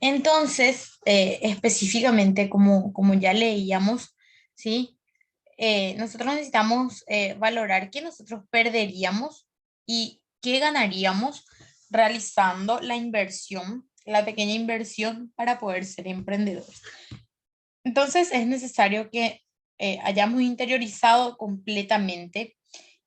Entonces, específicamente, como ya leíamos, ¿sí? Nosotros necesitamos valorar qué nosotros perderíamos y qué ganaríamos realizando la inversión, la pequeña inversión para poder ser emprendedores. Entonces, es necesario que hayamos interiorizado completamente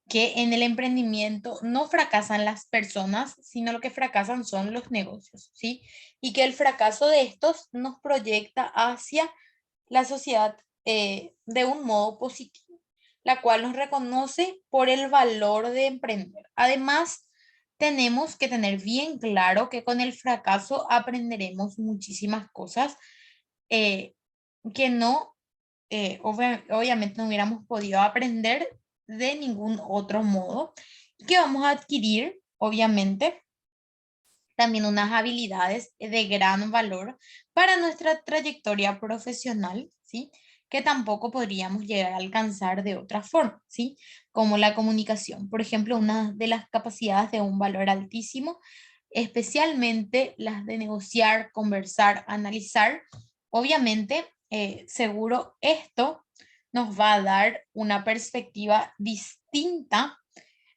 que en el emprendimiento no fracasan las personas, sino lo que fracasan son los negocios, ¿sí? Y que el fracaso de estos nos proyecta hacia la sociedad de un modo positivo, la cual nos reconoce por el valor de emprender. Además, tenemos que tener bien claro que con el fracaso aprenderemos muchísimas cosas eh, que no, obviamente no hubiéramos podido aprender de ningún otro modo, y que vamos a adquirir, obviamente, también unas habilidades de gran valor para nuestra trayectoria profesional, ¿sí? Que tampoco podríamos llegar a alcanzar de otra forma, ¿sí? Como la comunicación. Por ejemplo, una de las capacidades de un valor altísimo, especialmente las de negociar, conversar, analizar. Obviamente, seguro esto nos va a dar una perspectiva distinta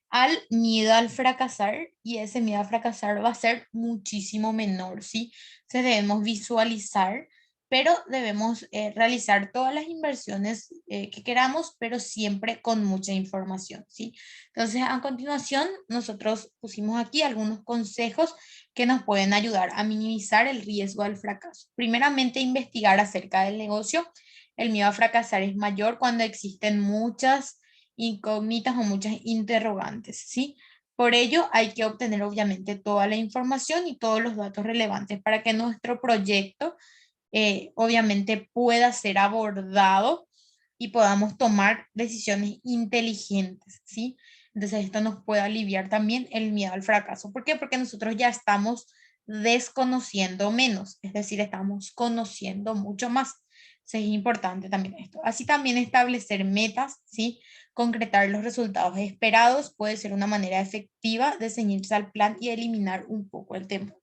al miedo al fracasar, y ese miedo a fracasar va a ser muchísimo menor, ¿sí? Se debemos visualizar, pero debemos realizar todas las inversiones que queramos, pero siempre con mucha información, ¿sí? Entonces, a continuación, nosotros pusimos aquí algunos consejos que nos pueden ayudar a minimizar el riesgo al fracaso. Primeramente, investigar acerca del negocio. El miedo a fracasar es mayor cuando existen muchas incógnitas o muchas interrogantes, ¿sí? Por ello, hay que obtener obviamente toda la información y todos los datos relevantes para que nuestro proyecto obviamente pueda ser abordado y podamos tomar decisiones inteligentes, ¿sí? Entonces esto nos puede aliviar también el miedo al fracaso. ¿Por qué? Porque nosotros ya estamos desconociendo menos, es decir, estamos conociendo mucho más. Entonces es importante también esto. Así también establecer metas, ¿sí? Concretar los resultados esperados puede ser una manera efectiva de ceñirse al plan y eliminar un poco el temor.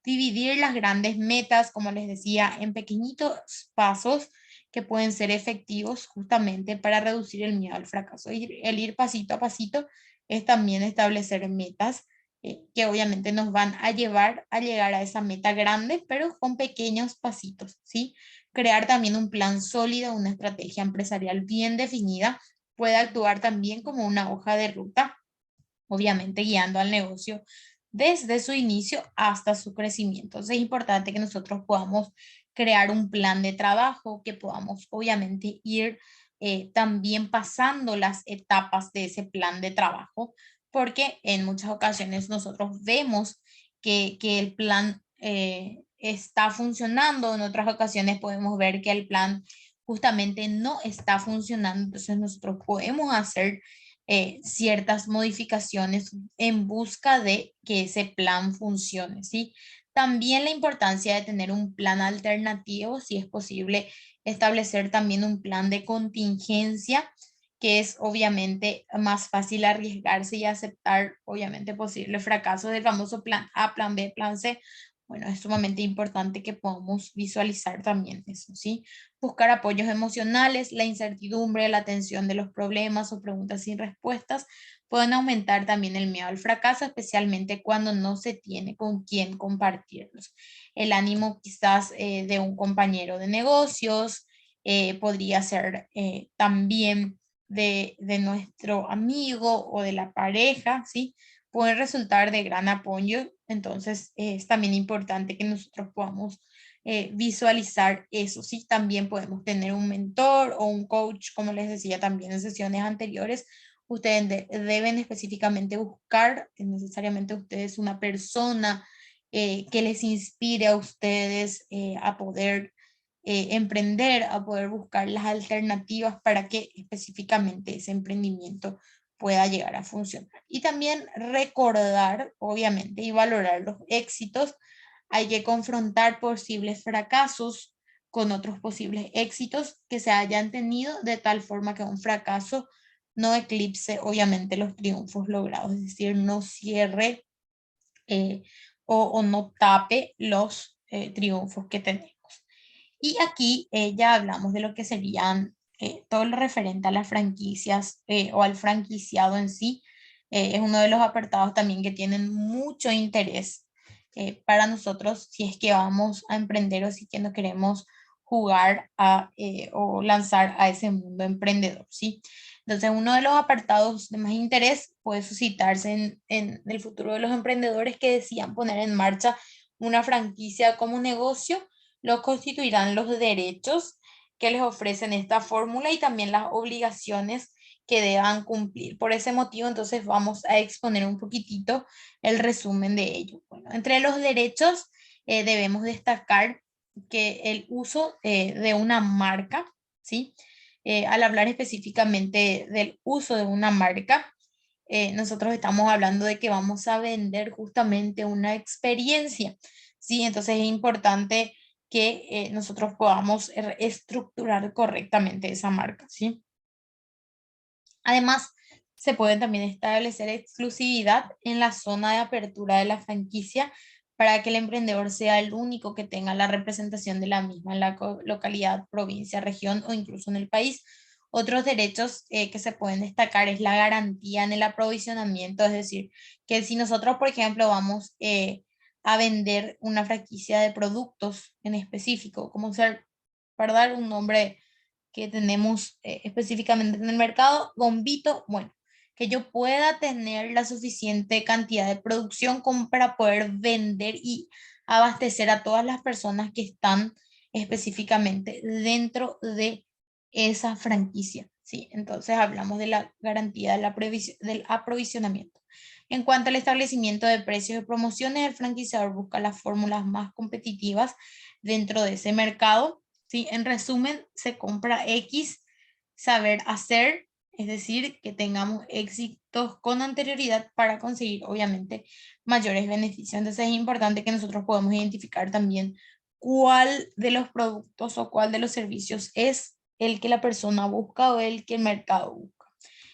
Dividir las grandes metas, como les decía, en pequeñitos pasos que pueden ser efectivos justamente para reducir el miedo al fracaso. El ir pasito a pasito es también establecer metas que obviamente nos van a llevar a llegar a esa meta grande, pero con pequeños pasitos, ¿sí? Crear también un plan sólido, una estrategia empresarial bien definida, puede actuar también como una hoja de ruta, obviamente guiando al negocio desde su inicio hasta su crecimiento. Entonces es importante que nosotros podamos crear un plan de trabajo, que podamos obviamente ir también pasando las etapas de ese plan de trabajo, porque en muchas ocasiones nosotros vemos que el plan está funcionando, en otras ocasiones podemos ver que el plan justamente no está funcionando, entonces nosotros podemos hacer ciertas modificaciones en busca de que ese plan funcione, ¿sí? También la importancia de tener un plan alternativo, si es posible, establecer también un plan de contingencia, que es obviamente más fácil arriesgarse y aceptar, obviamente, posible fracaso del famoso plan A, plan B, plan C. Bueno, es sumamente importante que podamos visualizar también eso, ¿sí? Buscar apoyos emocionales, la incertidumbre, la tensión de los problemas o preguntas sin respuestas pueden aumentar también el miedo al fracaso, especialmente cuando no se tiene con quién compartirlos. El ánimo quizás de un compañero de negocios, podría ser también de nuestro amigo o de la pareja, ¿sí? Pueden resultar de gran apoyo, entonces es también importante que nosotros podamos visualizar eso. Sí, también podemos tener un mentor o un coach, como les decía también en sesiones anteriores. Ustedes deben específicamente buscar, necesariamente ustedes, una persona que les inspire a ustedes a poder emprender, a poder buscar las alternativas para que específicamente ese emprendimiento pueda llegar a funcionar. Y también recordar, obviamente, y valorar los éxitos. Hay que confrontar posibles fracasos con otros posibles éxitos que se hayan tenido, de tal forma que un fracaso no eclipse, obviamente, los triunfos logrados, es decir, no cierre o no tape los triunfos que tenemos. Y aquí ya hablamos de lo que serían todo lo referente a las franquicias o al franquiciado en sí. Es uno de los apartados también que tienen mucho interés para nosotros si es que vamos a emprender o si que no queremos jugar o lanzar a ese mundo emprendedor, ¿sí? Entonces, uno de los apartados de más interés puede suscitarse en el futuro de los emprendedores que decían poner en marcha una franquicia como negocio. Lo constituirán los derechos que les ofrecen esta fórmula y también las obligaciones que deban cumplir. Por ese motivo, entonces vamos a exponer un poquitito el resumen de ello. Bueno, entre los derechos debemos destacar que el uso de una marca, ¿sí? Al hablar específicamente del uso de una marca, nosotros estamos hablando de que vamos a vender justamente una experiencia, ¿sí? Entonces es importante que nosotros podamos estructurar correctamente esa marca, ¿sí? Además, se puede también establecer exclusividad en la zona de apertura de la franquicia para que el emprendedor sea el único que tenga la representación de la misma en la localidad, provincia, región o incluso en el país. Otros derechos que se pueden destacar es la garantía en el aprovisionamiento, es decir, que si nosotros, por ejemplo, vamos a vender una franquicia de productos en específico, como ser, para dar un nombre que tenemos específicamente en el mercado, bombito, bueno, que yo pueda tener la suficiente cantidad de producción como para poder vender y abastecer a todas las personas que están específicamente dentro de esa franquicia, ¿sí? Entonces hablamos de la garantía del aprovisionamiento. En cuanto al establecimiento de precios y promociones, el franquiciador busca las fórmulas más competitivas dentro de ese mercado, ¿sí? En resumen, se compra X, saber hacer, es decir, que tengamos éxitos con anterioridad para conseguir, obviamente, mayores beneficios. Entonces es importante que nosotros podamos identificar también cuál de los productos o cuál de los servicios es el que la persona busca o el que el mercado busca.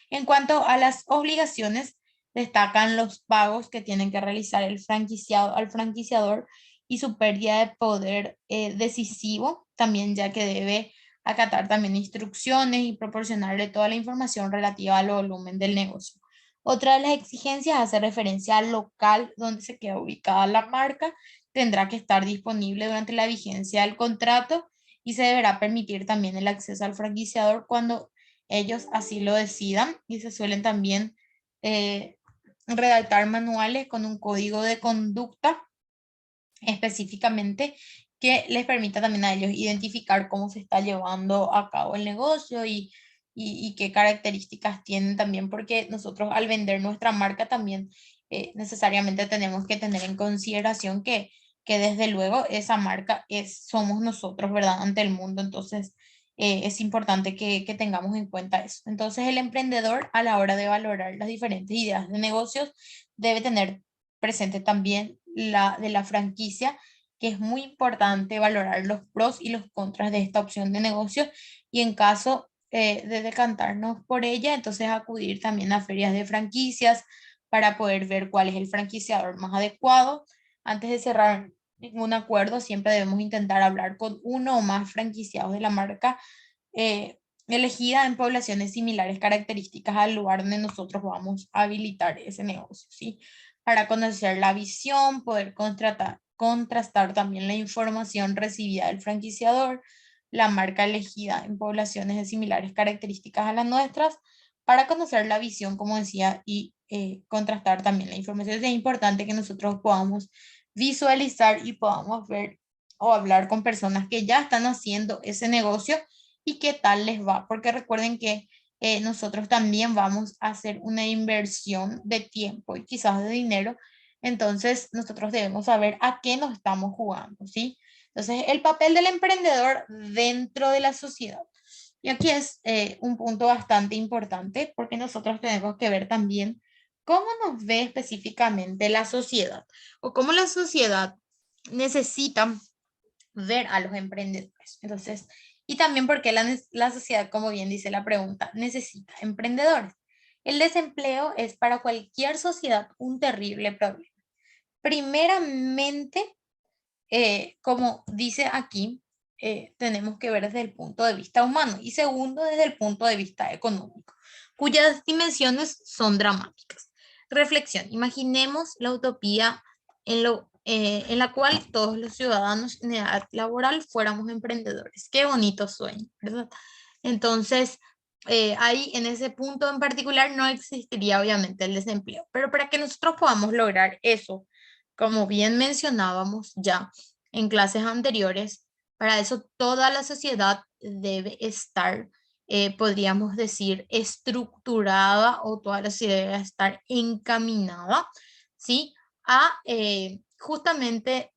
En cuanto a las obligaciones, destacan los pagos que tienen que realizar el franquiciado al franquiciador y su pérdida de poder decisivo, también ya que debe acatar también instrucciones y proporcionarle toda la información relativa al volumen del negocio. Otra de las exigencias hace referencia al local donde se queda ubicada la marca. Tendrá que estar disponible durante la vigencia del contrato y se deberá permitir también el acceso al franquiciador cuando ellos así lo decidan, y se suelen también eh, redactar manuales con un código de conducta específicamente que les permita también a ellos identificar cómo se está llevando a cabo el negocio y qué características tienen también, porque nosotros al vender nuestra marca también necesariamente tenemos que tener en consideración que desde luego esa marca somos nosotros, ¿verdad? Ante el mundo, entonces es importante que tengamos en cuenta eso. Entonces el emprendedor a la hora de valorar las diferentes ideas de negocios debe tener presente también la de la franquicia, que es muy importante valorar los pros y los contras de esta opción de negocio y en caso de decantarnos por ella, entonces acudir también a ferias de franquicias para poder ver cuál es el franquiciador más adecuado. Antes de cerrar ningún acuerdo, siempre debemos intentar hablar con uno o más franquiciados de la marca elegida en poblaciones similares características al lugar donde nosotros vamos a habilitar ese negocio, ¿sí? Para conocer la visión, poder contrastar también la información recibida del franquiciador, la marca elegida en poblaciones de similares características a las nuestras, para conocer la visión, como decía, y contrastar también la información. Es importante que nosotros podamos visualizar y podamos ver o hablar con personas que ya están haciendo ese negocio y qué tal les va, porque recuerden que nosotros también vamos a hacer una inversión de tiempo y quizás de dinero, entonces nosotros debemos saber a qué nos estamos jugando, ¿sí? Entonces, el papel del emprendedor dentro de la sociedad. Y aquí es un punto bastante importante porque nosotros tenemos que ver también cómo nos ve específicamente la sociedad o cómo la sociedad necesita ver a los emprendedores. Entonces, y también porque la sociedad, como bien dice la pregunta, necesita emprendedores. El desempleo es para cualquier sociedad un terrible problema. Primeramente, como dice aquí, tenemos que ver desde el punto de vista humano y segundo desde el punto de vista económico, cuyas dimensiones son dramáticas. Reflexión. Imaginemos la utopía en la cual todos los ciudadanos en edad laboral fuéramos emprendedores. Qué bonito sueño, ¿verdad? Entonces, ahí en ese punto en particular no existiría obviamente el desempleo, pero para que nosotros podamos lograr eso, como bien mencionábamos ya en clases anteriores, para eso toda la sociedad debe estar, podríamos decir, estructurada o toda la sociedad debe estar encaminada, ¿sí? A justamente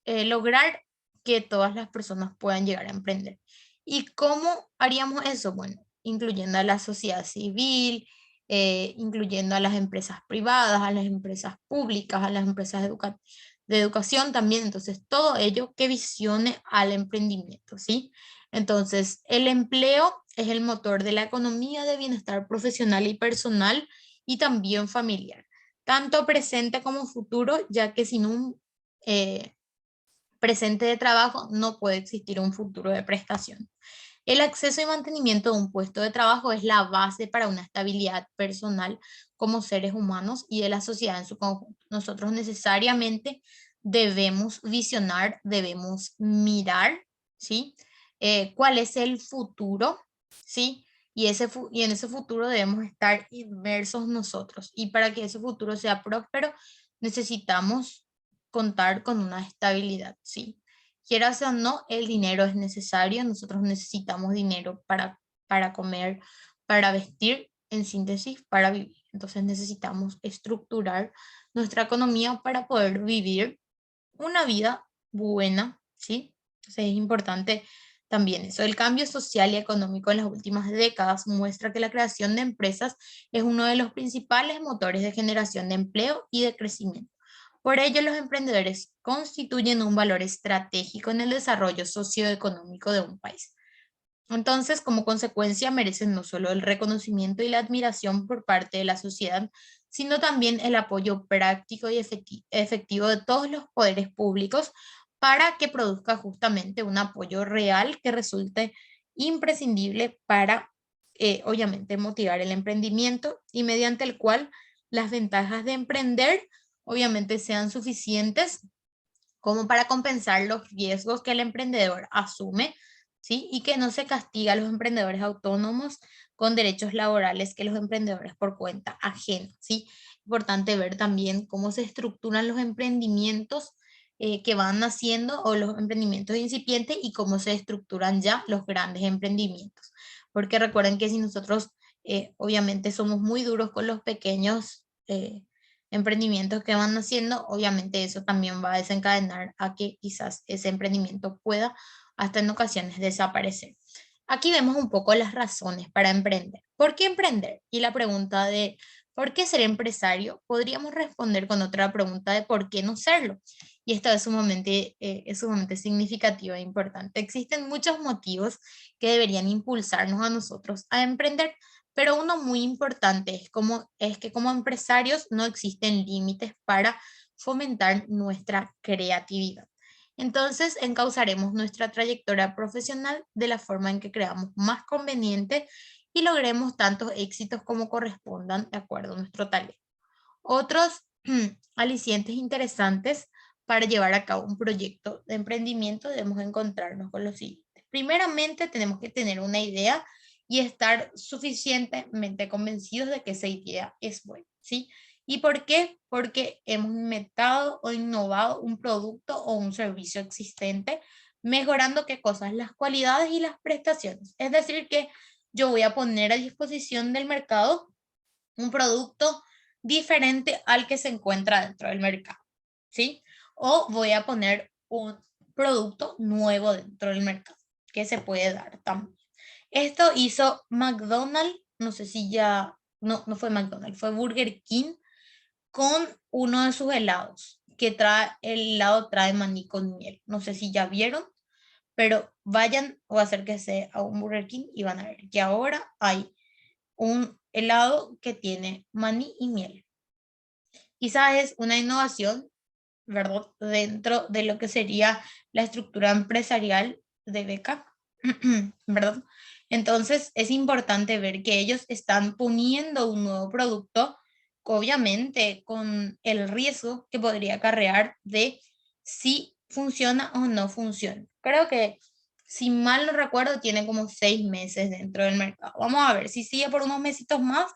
lograr que todas las personas puedan llegar a emprender. ¿Y cómo haríamos eso? Bueno, incluyendo a la sociedad civil, incluyendo a las empresas privadas, a las empresas públicas, a las empresas de educación también. Entonces, todo ello que visione al emprendimiento, ¿sí? Entonces, el empleo es el motor de la economía de bienestar profesional y personal y también familiar, tanto presente como futuro, ya que sin un presente de trabajo no puede existir un futuro de prestación. El acceso y mantenimiento de un puesto de trabajo es la base para una estabilidad personal como seres humanos y de la sociedad en su conjunto. Nosotros necesariamente debemos visionar, debemos mirar, ¿sí? ¿Cuál es el futuro? ¿Sí? Y en ese futuro debemos estar inmersos nosotros. Y para que ese futuro sea próspero, necesitamos contar con una estabilidad, ¿sí? Quieras o no, el dinero es necesario, nosotros necesitamos dinero para comer, para vestir, en síntesis, para vivir. Entonces necesitamos estructurar nuestra economía para poder vivir una vida buena, ¿sí? Entonces es importante también eso. El cambio social y económico en las últimas décadas muestra que la creación de empresas es uno de los principales motores de generación de empleo y de crecimiento. Por ello, los emprendedores constituyen un valor estratégico en el desarrollo socioeconómico de un país. Entonces, como consecuencia, merecen no solo el reconocimiento y la admiración por parte de la sociedad, sino también el apoyo práctico y efectivo de todos los poderes públicos para que produzca justamente un apoyo real que resulte imprescindible para, obviamente, motivar el emprendimiento y mediante el cual las ventajas de emprender, obviamente, sean suficientes como para compensar los riesgos que el emprendedor asume, ¿sí? Y que no se castiga a los emprendedores autónomos con derechos laborales que los emprendedores por cuenta ajena, ¿sí? Importante ver también cómo se estructuran los emprendimientos que van naciendo o los emprendimientos incipientes y cómo se estructuran ya los grandes emprendimientos. Porque recuerden que si nosotros obviamente somos muy duros con los pequeños emprendimientos que van haciendo, obviamente eso también va a desencadenar a que quizás ese emprendimiento pueda hasta en ocasiones desaparecer. Aquí vemos un poco las razones para emprender. ¿Por qué emprender? Y la pregunta de ¿por qué ser empresario? Podríamos responder con otra pregunta de ¿por qué no serlo? Y esto es sumamente significativo e importante. Existen muchos motivos que deberían impulsarnos a nosotros a emprender, pero uno muy importante es que como empresarios no existen límites para fomentar nuestra creatividad. Entonces, encauzaremos nuestra trayectoria profesional de la forma en que creamos más conveniente y logremos tantos éxitos como correspondan de acuerdo a nuestro talento. Otros alicientes interesantes para llevar a cabo un proyecto de emprendimiento debemos encontrarnos con los siguientes. Primeramente, tenemos que tener una idea y estar suficientemente convencidos de que esa idea es buena, ¿sí? ¿Y por qué? Porque hemos inventado o innovado un producto o un servicio existente, mejorando qué cosas, las cualidades y las prestaciones. Es decir, que yo voy a poner a disposición del mercado un producto diferente al que se encuentra dentro del mercado, ¿sí? O voy a poner un producto nuevo dentro del mercado que se puede dar también. Esto hizo McDonald's, no sé si ya, no fue McDonald's, fue Burger King con uno de sus helados, que trae, el helado trae maní con miel. No sé si ya vieron, pero vayan o acérquense a un Burger King y van a ver que ahora hay un helado que tiene maní y miel. Quizás es una innovación ¿verdad? Dentro de lo que sería la estructura empresarial de Beca, ¿verdad? Entonces es importante ver que ellos están poniendo un nuevo producto, obviamente con el riesgo que podría acarrear de si funciona o no funciona. Creo que, si mal no recuerdo, tiene como 6 meses dentro del mercado. Vamos a ver, si sigue por unos mesitos más,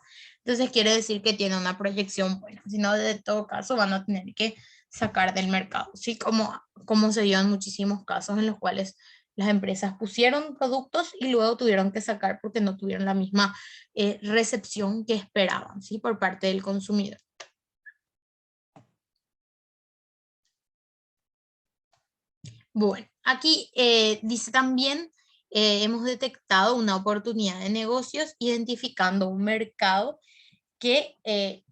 entonces quiere decir que tiene una proyección buena. Si no, de todo caso, van a tener que sacar del mercado, ¿sí? Como se dio en muchísimos casos en los cuales las empresas pusieron productos y luego tuvieron que sacar porque no tuvieron la misma recepción que esperaban, ¿sí? Por parte del consumidor. Bueno, aquí dice también, hemos detectado una oportunidad de negocios identificando un mercado que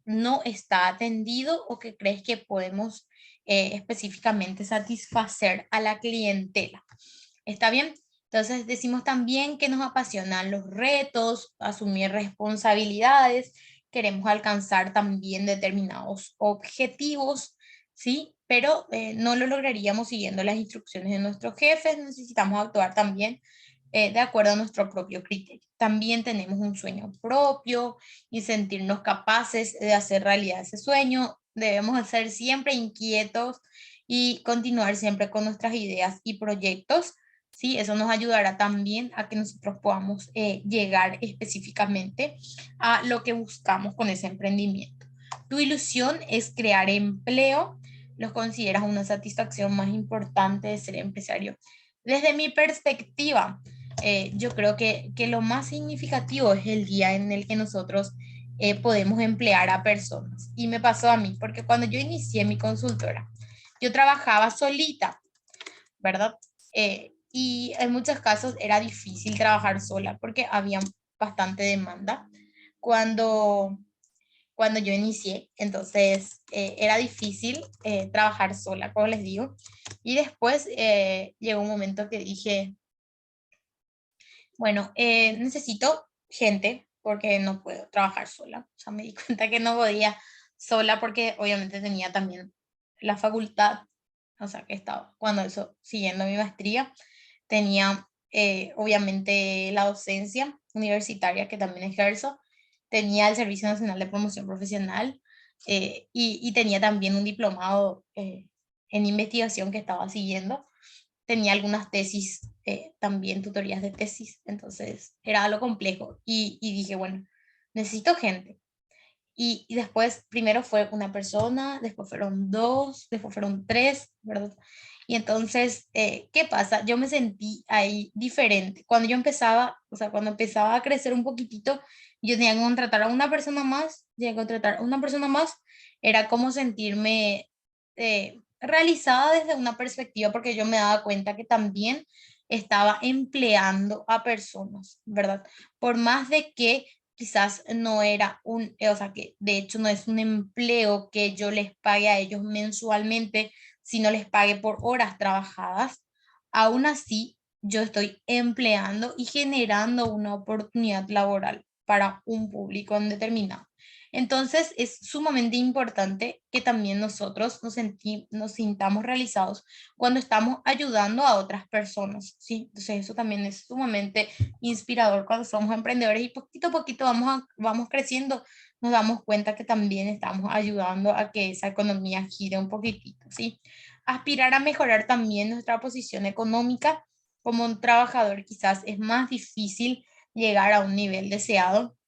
no está atendido o que crees que podemos específicamente satisfacer a la clientela. ¿Está bien? Entonces decimos también que nos apasionan los retos, asumir responsabilidades, queremos alcanzar también determinados objetivos, ¿sí? Pero no lo lograríamos siguiendo las instrucciones de nuestros jefes, necesitamos actuar también de acuerdo a nuestro propio criterio. También tenemos un sueño propio y sentirnos capaces de hacer realidad ese sueño. Debemos ser siempre inquietos y continuar siempre con nuestras ideas y proyectos. Sí, eso nos ayudará también a que nosotros podamos llegar específicamente a lo que buscamos con ese emprendimiento. Tu ilusión es crear empleo. ¿Los consideras una satisfacción más importante de ser empresario? Desde mi perspectiva, yo creo que lo más significativo es el día en el que nosotros podemos emplear a personas. Y me pasó a mí, porque cuando yo inicié mi consultora, yo trabajaba solita, ¿verdad? Y en muchos casos era difícil trabajar sola porque había bastante demanda cuando, cuando yo inicié. Entonces era difícil trabajar sola, como les digo. Y después llegó un momento que dije, bueno, necesito gente porque no puedo trabajar sola. O sea, me di cuenta que no podía sola porque obviamente tenía también la facultad, o sea, que estaba cuando eso, siguiendo mi maestría, tenía obviamente la docencia universitaria que también ejerzo, tenía el Servicio Nacional de Promoción Profesional y tenía también un diplomado en investigación que estaba siguiendo, tenía algunas tesis, también tutorías de tesis, entonces era algo complejo y dije, bueno, necesito gente. Y después, primero fue una persona, después fueron dos, después fueron tres, ¿verdad? Y entonces, ¿qué pasa? Yo me sentí ahí diferente. Cuando yo empezaba, o sea, cuando empezaba a crecer un poquitito, yo tenía que contratar a una persona más, tenía que contratar a una persona más, era como sentirme realizada desde una perspectiva, porque yo me daba cuenta que también estaba empleando a personas, ¿verdad? Por más de que quizás no era o sea, que de hecho no es un empleo que yo les pague a ellos mensualmente, sino les pague por horas trabajadas, aún así yo estoy empleando y generando una oportunidad laboral para un público en determinado. Entonces es sumamente importante que también nosotros nos sintamos realizados cuando estamos ayudando a otras personas, ¿sí? Entonces eso también es sumamente inspirador cuando somos emprendedores y poquito a poquito vamos creciendo, nos damos cuenta que también estamos ayudando a que esa economía gire un poquitito, ¿sí? Aspirar a mejorar también nuestra posición económica como un trabajador quizás es más difícil llegar a un nivel deseado.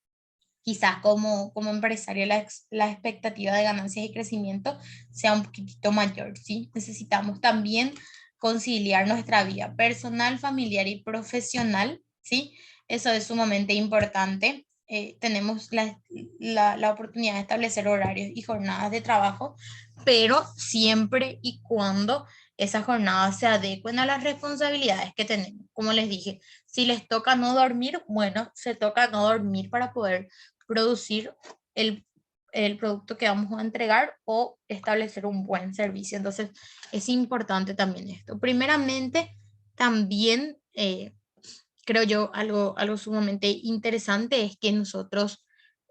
Quizás como empresario la expectativa de ganancias y crecimiento sea un poquitito mayor, ¿sí? Necesitamos también conciliar nuestra vida personal, familiar y profesional, ¿sí? Eso es sumamente importante. Tenemos la oportunidad de establecer horarios y jornadas de trabajo, pero siempre y cuando esas jornadas se adecuen a las responsabilidades que tenemos. Como les dije, si les toca no dormir, bueno, se toca no dormir para poder producir el, el producto que vamos a entregar o establecer un buen servicio. Entonces, es importante también esto. Primeramente, también creo yo algo sumamente interesante es que nosotros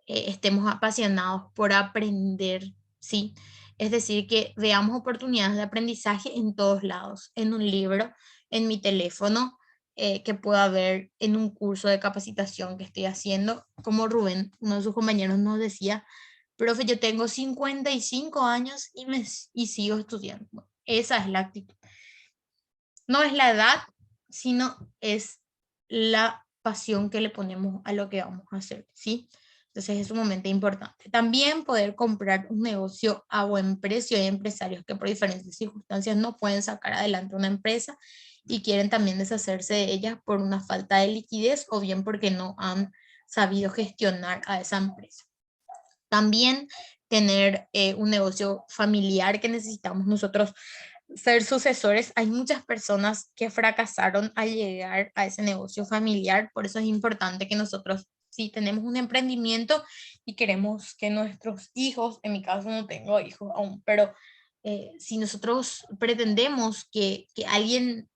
estemos apasionados por aprender, ¿sí? Es decir, que veamos oportunidades de aprendizaje en todos lados, en un libro, en mi teléfono, que pueda ver en un curso de capacitación que estoy haciendo. Como Rubén, uno de sus compañeros, nos decía: profe, yo tengo 55 años y sigo estudiando. Bueno, esa es la actitud. No es la edad, sino es la pasión que le ponemos a lo que vamos a hacer, ¿sí? Entonces es sumamente importante. También poder comprar un negocio a buen precio. Hay empresarios que por diferentes circunstancias no pueden sacar adelante una empresa y quieren también deshacerse de ellas por una falta de liquidez o bien porque no han sabido gestionar a esa empresa. También tener un negocio familiar que necesitamos nosotros ser sucesores. Hay muchas personas que fracasaron al llegar a ese negocio familiar, por eso es importante que nosotros, si tenemos un emprendimiento y queremos que nuestros hijos, en mi caso no tengo hijos aún, pero si nosotros pretendemos que alguien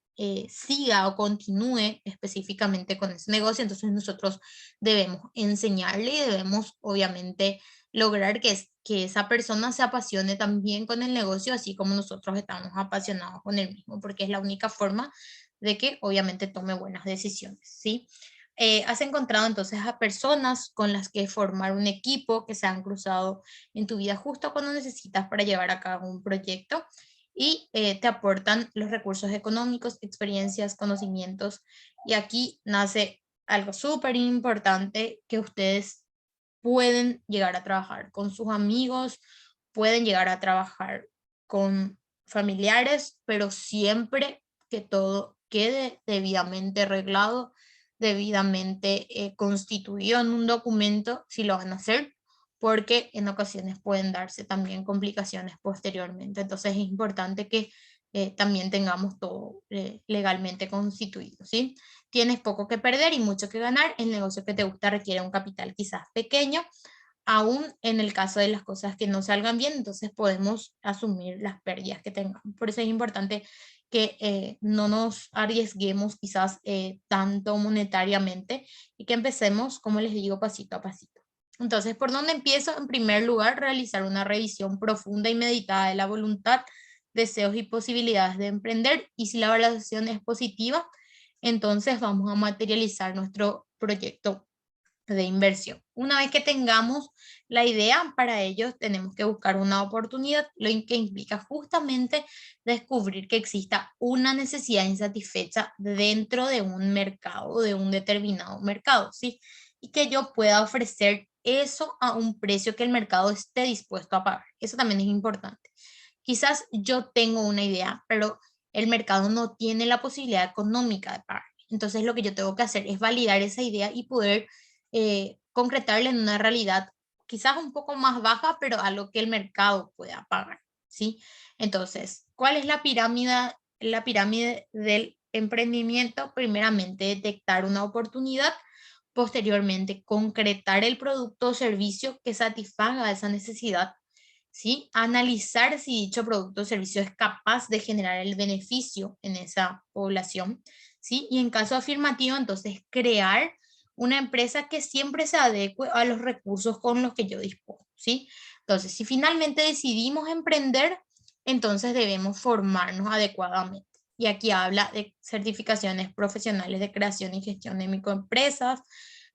siga o continúe específicamente con ese negocio, entonces nosotros debemos enseñarle y debemos obviamente lograr que esa persona se apasione también con el negocio, así como nosotros estamos apasionados con el mismo, porque es la única forma de que obviamente tome buenas decisiones, ¿sí? Has encontrado entonces a personas con las que formar un equipo que se han cruzado en tu vida justo cuando necesitas para llevar a cabo un proyecto y te aportan los recursos económicos, experiencias, conocimientos. Y aquí nace algo súper importante, que ustedes pueden llegar a trabajar con sus amigos, pueden llegar a trabajar con familiares, pero siempre que todo quede debidamente arreglado, debidamente constituido en un documento, si lo van a hacer, porque en ocasiones pueden darse también complicaciones posteriormente. Entonces es importante que también tengamos todo legalmente constituido, ¿sí? Tienes poco que perder y mucho que ganar. El negocio que te gusta requiere un capital quizás pequeño, aún en el caso de las cosas que no salgan bien, entonces podemos asumir las pérdidas que tengamos. Por eso es importante que no nos arriesguemos quizás tanto monetariamente y que empecemos, como les digo, pasito a pasito. Entonces, ¿por dónde empiezo? En primer lugar, realizar una revisión profunda y meditada de la voluntad, deseos y posibilidades de emprender, y si la evaluación es positiva, entonces vamos a materializar nuestro proyecto de inversión. Una vez que tengamos la idea, para ello tenemos que buscar una oportunidad, lo que implica justamente descubrir que exista una necesidad insatisfecha dentro de un mercado, de un determinado mercado, ¿sí? Y que yo pueda ofrecer eso a un precio que el mercado esté dispuesto a pagar. Eso también es importante. Quizás yo tengo una idea, pero el mercado no tiene la posibilidad económica de pagar. Entonces lo que yo tengo que hacer es validar esa idea y poder concretarla en una realidad quizás un poco más baja, pero a lo que el mercado pueda pagar, ¿sí? Entonces, ¿cuál es la pirámide del emprendimiento? Primeramente, detectar una oportunidad, posteriormente, concretar el producto o servicio que satisfaga esa necesidad, ¿sí? Analizar si dicho producto o servicio es capaz de generar el beneficio en esa población, ¿sí? Y en caso afirmativo, entonces, crear una empresa que siempre se adecue a los recursos con los que yo dispongo, ¿sí? Entonces, si finalmente decidimos emprender, entonces debemos formarnos adecuadamente. Y aquí habla de certificaciones profesionales de creación y gestión de microempresas,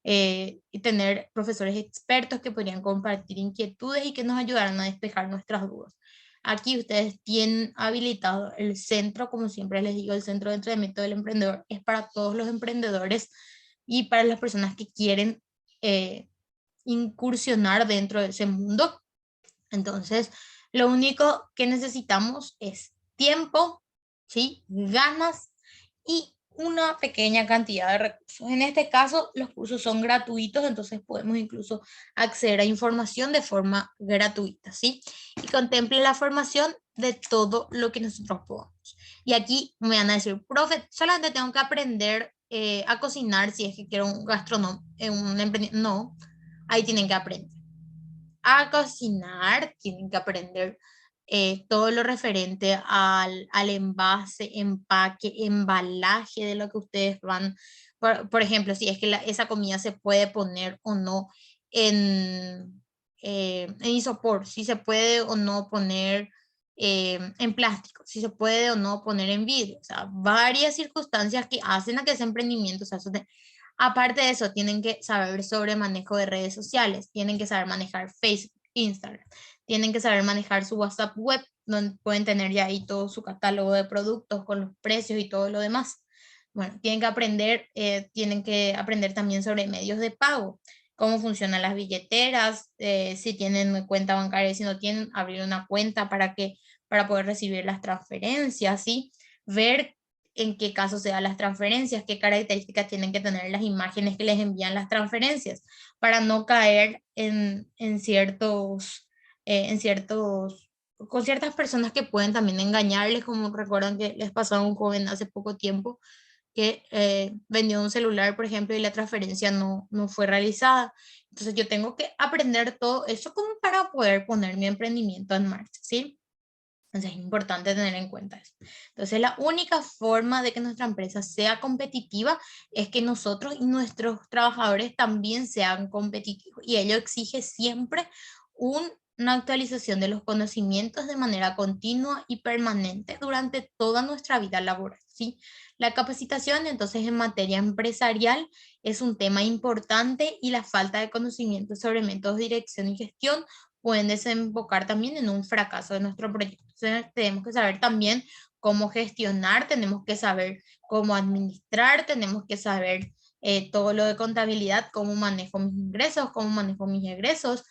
y tener profesores expertos que podrían compartir inquietudes y que nos ayudaran a despejar nuestras dudas. Aquí ustedes tienen habilitado el centro, como siempre les digo, el Centro de Entrenamiento del Emprendedor es para todos los emprendedores y para las personas que quieren eh, incursionar dentro de ese mundo. Entonces, lo único que necesitamos es tiempo, ¿sí? Ganas y una pequeña cantidad de recursos. En este caso, los cursos son gratuitos, entonces podemos incluso acceder a información de forma gratuita, ¿sí? Y contemple la formación de todo lo que nosotros podamos. Y aquí me van a decir, profe, solamente tengo que aprender a cocinar si es que quiero un gastrónomo, un emprendimiento. No, ahí tienen que aprender a cocinar, tienen que aprender todo lo referente al envase, empaque, embalaje de lo que ustedes van, por ejemplo, si es que esa comida se puede poner o no en, en isopor, si se puede o no poner en plástico, si se puede o no poner en vidrio, o sea, varias circunstancias que hacen a que ese emprendimiento sea sostenible. Aparte de eso, tienen que saber sobre manejo de redes sociales, tienen que saber manejar Facebook, Instagram, tienen que saber manejar su WhatsApp web, donde pueden tener ya ahí todo su catálogo de productos con los precios y todo lo demás. Bueno, tienen que aprender también sobre medios de pago, cómo funcionan las billeteras, si tienen cuenta bancaria, si no tienen, abrir una cuenta para poder recibir las transferencias, ¿sí? Ver en qué caso se dan las transferencias, qué características tienen que tener las imágenes que les envían las transferencias, para no caer con ciertas personas que pueden también engañarles, como recuerdan que les pasó a un joven hace poco tiempo que vendió un celular, por ejemplo, y la transferencia no fue realizada. Entonces yo tengo que aprender todo eso como para poder poner mi emprendimiento en marcha, ¿sí? Entonces es importante tener en cuenta eso. Entonces la única forma de que nuestra empresa sea competitiva es que nosotros y nuestros trabajadores también sean competitivos. Y ello exige siempre una actualización de los conocimientos de manera continua y permanente durante toda nuestra vida laboral, ¿sí? La capacitación, entonces, en materia empresarial es un tema importante y la falta de conocimiento sobre métodos de dirección y gestión pueden desembocar también en un fracaso de nuestro proyecto. Entonces, tenemos que saber también cómo gestionar, tenemos que saber cómo administrar, tenemos que saber todo lo de contabilidad, cómo manejo mis ingresos, cómo manejo mis egresos,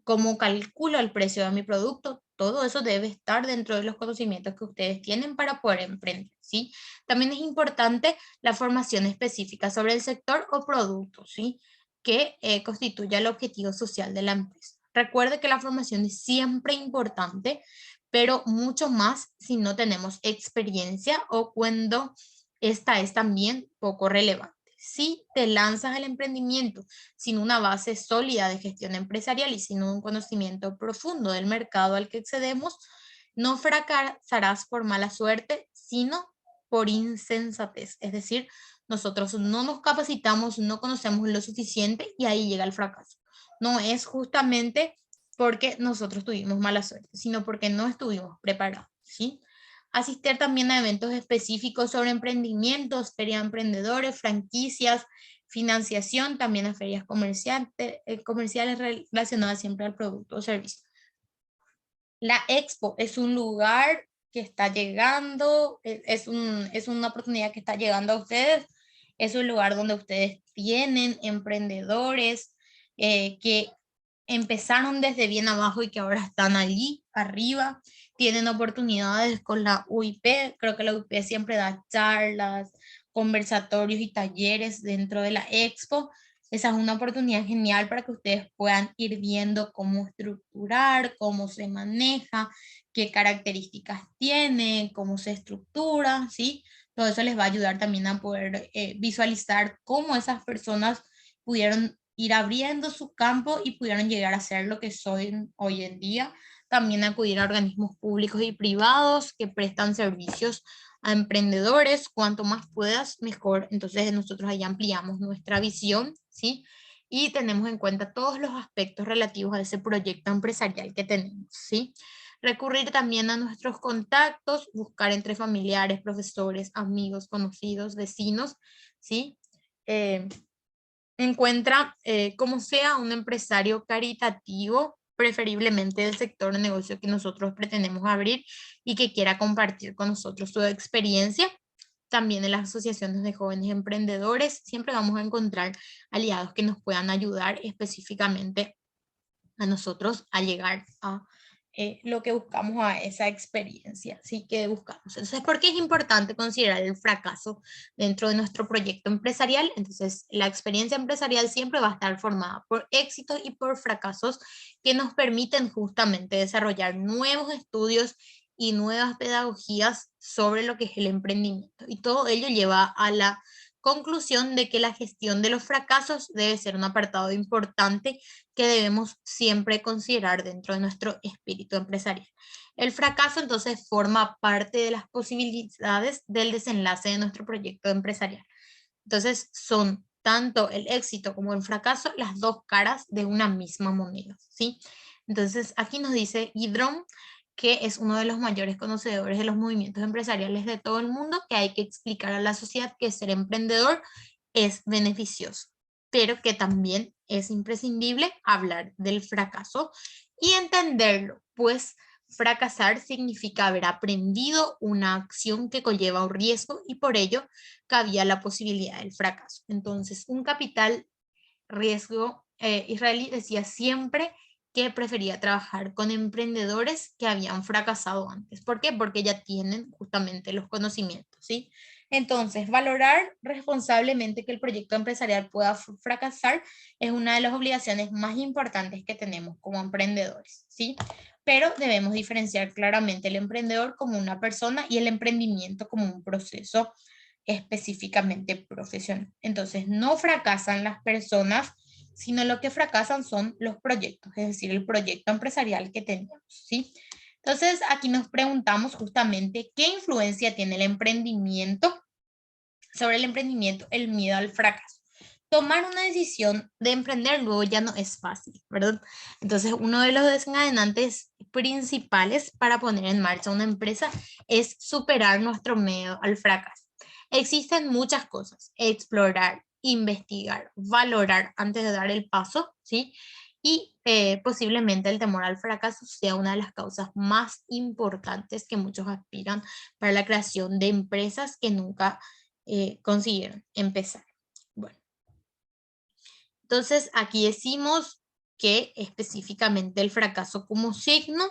cómo calculo el precio de mi producto. Todo eso debe estar dentro de los conocimientos que ustedes tienen para poder emprender, ¿sí? También es importante la formación específica sobre el sector o producto, ¿sí? Que constituya el objetivo social de la empresa. Recuerde que la formación es siempre importante, pero mucho más si no tenemos experiencia o cuando esta es también poco relevante. Si te lanzas al emprendimiento sin una base sólida de gestión empresarial y sin un conocimiento profundo del mercado al que accedemos, no fracasarás por mala suerte, sino por insensatez. Es decir, nosotros no nos capacitamos, no conocemos lo suficiente y ahí llega el fracaso. No es justamente porque nosotros tuvimos mala suerte, sino porque no estuvimos preparados, ¿sí? Asistir también a eventos específicos sobre emprendimientos, ferias de emprendedores, franquicias, financiación, también a ferias comerciales relacionadas siempre al producto o servicio. La expo es un lugar que está llegando, es una oportunidad que está llegando a ustedes, es un lugar donde ustedes tienen emprendedores que empezaron desde bien abajo y que ahora están allí arriba, tienen oportunidades con la UIP, creo que la UIP siempre da charlas, conversatorios y talleres dentro de la expo. Esa es una oportunidad genial para que ustedes puedan ir viendo cómo estructurar, cómo se maneja, qué características tiene, cómo se estructura, ¿sí? Todo eso les va a ayudar también a poder visualizar cómo esas personas pudieron ir abriendo su campo y pudieron llegar a ser lo que son hoy en día. También acudir a organismos públicos y privados que prestan servicios a emprendedores, cuanto más puedas, mejor. Entonces nosotros ahí ampliamos nuestra visión, ¿sí? Y tenemos en cuenta todos los aspectos relativos a ese proyecto empresarial que tenemos, ¿sí? Recurrir también a nuestros contactos, buscar entre familiares, profesores, amigos, conocidos, vecinos, ¿sí? Encuentra como sea un empresario caritativo, preferiblemente del sector de negocio que nosotros pretendemos abrir y que quiera compartir con nosotros su experiencia. También en las asociaciones de jóvenes emprendedores siempre vamos a encontrar aliados que nos puedan ayudar específicamente a nosotros a llegar a lo que buscamos, a esa experiencia, ¿sí? Que buscamos. Entonces, ¿por qué es importante considerar el fracaso dentro de nuestro proyecto empresarial? Entonces, la experiencia empresarial siempre va a estar formada por éxitos y por fracasos que nos permiten justamente desarrollar nuevos estudios y nuevas pedagogías sobre lo que es el emprendimiento. Y todo ello lleva a la conclusión de que la gestión de los fracasos debe ser un apartado importante que debemos siempre considerar dentro de nuestro espíritu empresarial. El fracaso entonces forma parte de las posibilidades del desenlace de nuestro proyecto empresarial. Entonces son tanto el éxito como el fracaso, las dos caras de una misma moneda, ¿sí? Entonces, aquí nos dice Gidron, que es uno de los mayores conocedores de los movimientos empresariales de todo el mundo, que hay que explicar a la sociedad que ser emprendedor es beneficioso, pero que también es imprescindible hablar del fracaso y entenderlo, pues fracasar significa haber aprendido una acción que conlleva un riesgo y por ello cabía la posibilidad del fracaso. Entonces, un capital riesgo israelí decía siempre que prefería trabajar con emprendedores que habían fracasado antes. ¿Por qué? Porque ya tienen justamente los conocimientos, ¿sí? Entonces, valorar responsablemente que el proyecto empresarial pueda fracasar es una de las obligaciones más importantes que tenemos como emprendedores, ¿sí? Pero debemos diferenciar claramente el emprendedor como una persona y el emprendimiento como un proceso específicamente profesional. Entonces, no fracasan las personas, sino lo que fracasan son los proyectos, es decir, el proyecto empresarial que tenemos, ¿sí? Entonces, aquí nos preguntamos justamente qué influencia tiene el emprendimiento sobre el emprendimiento, el miedo al fracaso. Tomar una decisión de emprender luego ya no es fácil, ¿verdad? Entonces, uno de los desencadenantes principales para poner en marcha una empresa es superar nuestro miedo al fracaso. Existen muchas cosas: explorar, investigar, valorar antes de dar el paso, ¿sí? Y posiblemente el temor al fracaso sea una de las causas más importantes que muchos aspiran para la creación de empresas que nunca consiguieron empezar. Bueno, entonces aquí decimos que específicamente el fracaso como signo,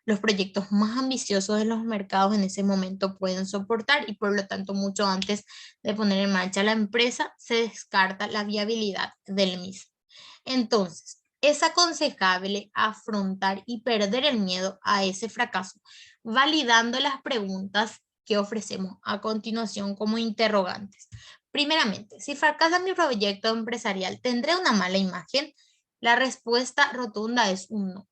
los proyectos más ambiciosos de los mercados en ese momento pueden soportar y por lo tanto mucho antes de poner en marcha la empresa se descarta la viabilidad del mismo. Entonces, es aconsejable afrontar y perder el miedo a ese fracaso, validando las preguntas que ofrecemos a continuación como interrogantes. Primeramente, si fracasa mi proyecto empresarial, ¿tendré una mala imagen? La respuesta rotunda es un no.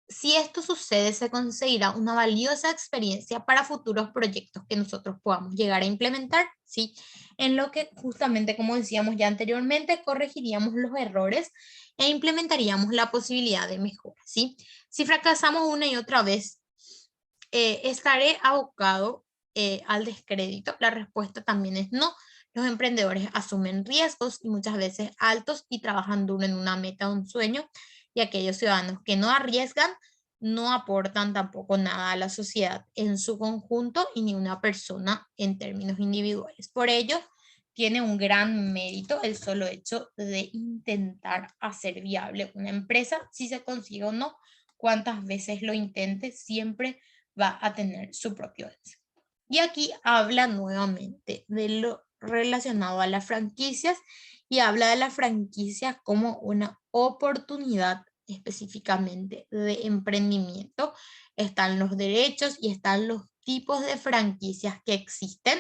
Si esto sucede, se conseguirá una valiosa experiencia para futuros proyectos que nosotros podamos llegar a implementar, ¿sí? En lo que justamente, como decíamos ya anteriormente, corregiríamos los errores e implementaríamos la posibilidad de mejora, ¿sí? Si fracasamos una y otra vez, ¿estaré abocado al descrédito? La respuesta también es no. Los emprendedores asumen riesgos y muchas veces altos y trabajan duro en una meta, un sueño, y aquellos ciudadanos que no arriesgan no aportan tampoco nada a la sociedad en su conjunto y ni una persona en términos individuales. Por ello, tiene un gran mérito el solo hecho de intentar hacer viable una empresa, si se consigue o no, cuántas veces lo intente, siempre va a tener su propio éxito. Y aquí habla nuevamente de lo relacionado a las franquicias y habla de la franquicia como una oportunidad específicamente de emprendimiento. Están los derechos y están los tipos de franquicias que existen,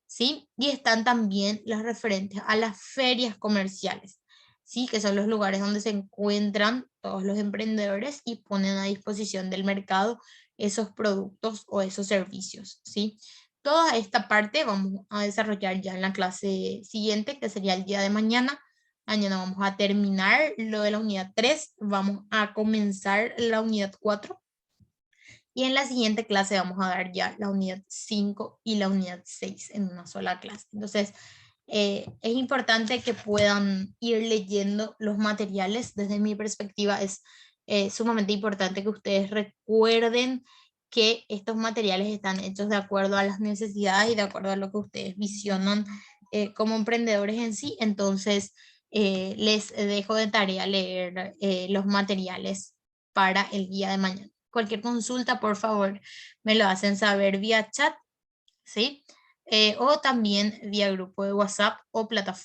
¿sí? Y están también las referentes a las ferias comerciales, ¿sí? Que son los lugares donde se encuentran todos los emprendedores y ponen a disposición del mercado esos productos o esos servicios, ¿sí? Toda esta parte vamos a desarrollar ya en la clase siguiente, que sería el día de mañana. Mañana vamos a terminar lo de la unidad 3, vamos a comenzar la unidad 4 y en la siguiente clase vamos a dar ya la unidad 5 y la unidad 6 en una sola clase. Entonces, es importante que puedan ir leyendo los materiales. Desde mi perspectiva es sumamente importante que ustedes recuerden que estos materiales están hechos de acuerdo a las necesidades y de acuerdo a lo que ustedes visionan como emprendedores en sí. Entonces, les dejo de tarea leer los materiales para el día de mañana. Cualquier consulta, por favor, me lo hacen saber vía chat, ¿sí? O también vía grupo de WhatsApp o plataforma.